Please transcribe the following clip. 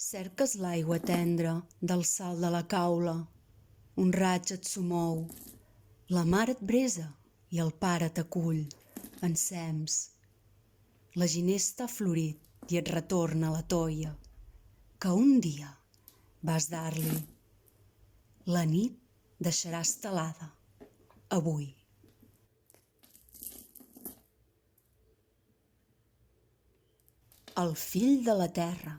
Cerques l'aigua tendra del salt de la caula, un raig et somou, la mare et bresa i el pare t'acull, ensems. La ginesta ha florit i et retorna la toia, que un dia vas dar-li. La nit deixarà estelada, avui. El fill de la terra.